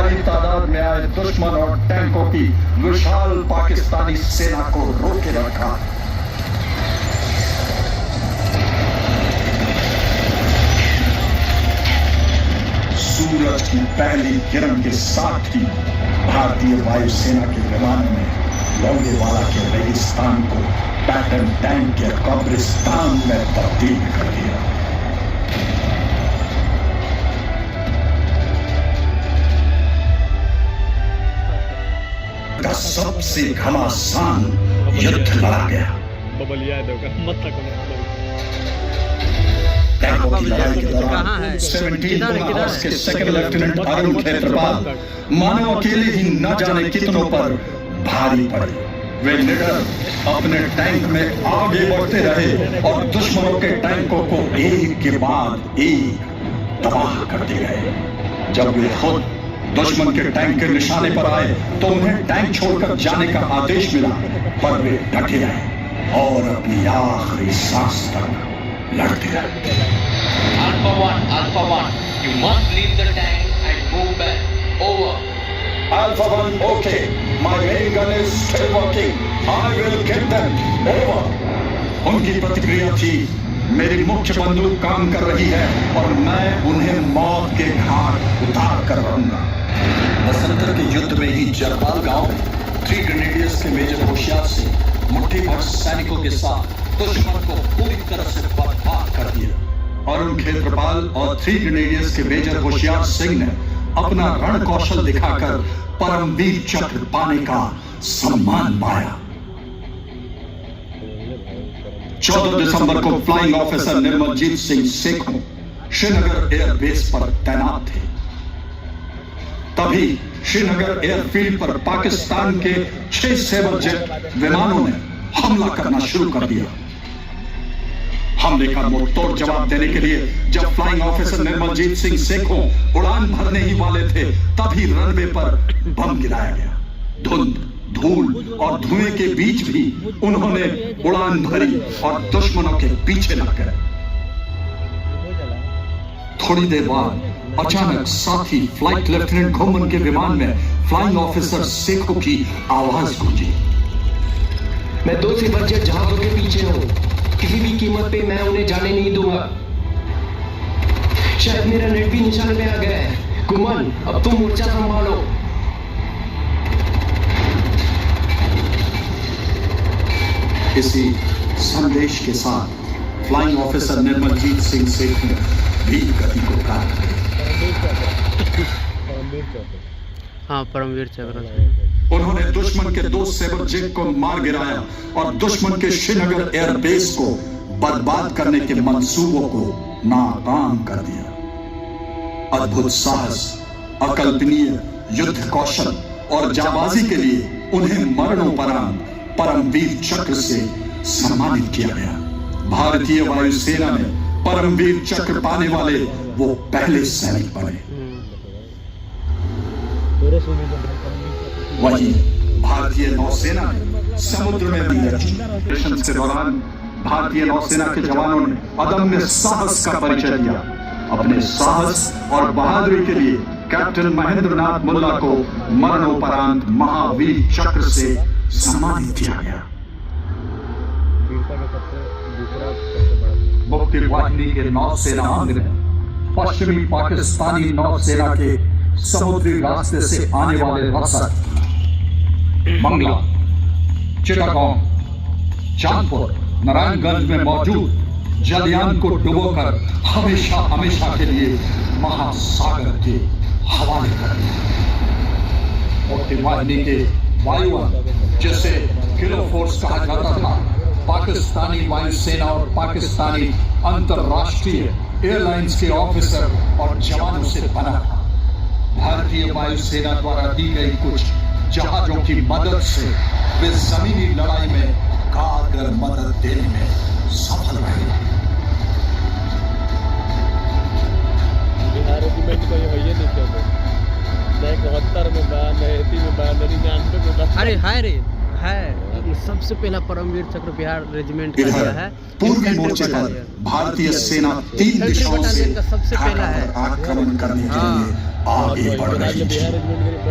भारी तादाद में आए दुश्मन और टैंकों की विशाल पाकिस्तानी सेना को रोके रखा। सूरज की पहली किरण के साथ ही भारतीय वायुसेना के विमान ने लोंगेवाला के रेगिस्तान को पैटर्न टैंक के कब्रिस्तान में तब्दील कर दिया। का सबसे घमासान युद्ध लड़ा गया। टैंकों की लड़ाई के दौरान 17 अगस्त के सेकंड लेफ्टिनेंट अरुण खेत्रपाल मानो अकेले ही न जाने कितनों पर भारी पड़े। वे निडर अपने टैंक में आगे बढ़ते रहे और दुश्मनों के टैंकों को एक के बाद एक तबाह करते गए। जब वे खुद दुश्मन के टैंक के निशाने पर आए तो उन्हें टैंक छोड़कर जाने का आदेश मिला, पर वे डटे रहे और अपनी आखिरी सांस तक लड़ते रहे। Alpha 1, you must leave the tank and move back. Over. Alpha 1, okay. My main gun is still working. I will get them. Over. उनकी प्रतिक्रिया थी, मेरी मुख्य बंदूक काम कर रही है और मैं उन्हें मौत के घाट उतार कर रहूंगा। बसंतर के युद्ध में ही जरपाल गांव में 3 ग्रेनेडियर्स के मेजर होशियार से मुट्ठी भर सैनिकों के साथ दुश्मन को पूरी तरह से बर्बाद कर दिया। अरुण खेत्रपाल और 3 ग्रेनेडियर्स के मेजर होशियार सिंह ने अपना रण कौशल दिखाकर परमवीर चक्र पाने का सम्मान पाया। 14 दिसंबर को flying officer Nirmaljit Singh Sekhon Srinagar airbase पर तैनात थे। तभी श्रीनगर एयरफील्ड पर पाकिस्तान के 6 सेबर जेट विमानों ने हमला करना शुरू कर दिया। हमले का मुंहतोड़ जवाब देने के लिए जब फ्लाइंग ऑफिसर निर्मलजीत सिंह सेखों उड़ान भरने ही वाले थे, तभी रनवे पर बम गिराया गया। धुंध, धूल और धुएं के बीच भी उन्होंने उड़ान भरी और दुश्मनों के पीछे लग गए। थोड़ी देर बाद अचानक साथी फ्लाइट लेफ्टिनेंट घुमन के विमान में फ्लाइंग ऑफिसर सेखों की आवाज गूंजी। मैं 2 सेबर जेट जहाजों के पीछे हूं, किसी भी कीमत पे मैं उन्हें जाने नहीं दूंगा। शायद मेरा नेट भी निशाने पे आ गया है। घुमन, अब तुम मोर्चा संभालो। इसी संदेश के साथ फ्लाइंग ऑफिसर निर्मलजीत सिंह सेखों भी गति को प्राप्त किया। हाँ, परमवीर चक्र। उन्होंने दुश्मन के 2 सेबर जेट को मार गिराया और दुश्मन के श्रीनगर एयरबेस को बर्बाद करने के मंसूबों को नाकाम कर दिया। अद्भुत साहस, अकल्पनीय युद्ध कौशल और जाबाजी के लिए उन्हें मरणोपरांत परमवीर चक्र से सम्मानित किया गया। भारतीय वायुसेना में परमवीर चक्र पाने वाले वो पहले सैनिक बने। वहीं भारतीय नौसेना ने समुद्र में भी मिशन के दौरान भारतीय नौसेना के जवानों ने अदम्य साहस का परिचय दिया। अपने साहस और बहादुरी के लिए कैप्टन महेंद्र नाथ मुल्ला को मरणोपरांत महावीर चक्र से सम्मानित किया गया। मुक्ति वाहिनी के नौसेना अंग ने पश्चिमी पाकिस्तानी नौसेना के समुद्री रास्ते से आने वाले रसद मंगला, चिटागोंग, चांदपुर, नारायणगंज में मौजूद जलयान को डुबोकर हमेशा हमेशा के लिए महासागर के हवाले कर दिया। मुक्ति वाहिनी के वायुयान, जिसे किलो फोर्स कहा जाता था, पाकिस्तानी वायुसेना और पाकिस्तानी अंतरराष्ट्रीय एयरलाइंस के ऑफिसर और जवानों से बना था। भारतीय वायुसेना द्वारा दी गई कुछ जहाजों की मदद से वे जमीनी लड़ाई में कारगर मदद देने में सफल रहे। बिहार रेजिमेंट को ये नहीं कहते, 71 में बा, 93 में बा, 99 में बा। अरे हाय रे है, सबसे पहला परमवीर चक्र बिहार रेजिमेंट का दिया है। पूर्वी मोर्चे पर भारतीय सेना 3 दिशाओं से सबसे पहला है आक्रमण करने के लिए आगे बढ़ बिहार रही थी। रेजिमेंट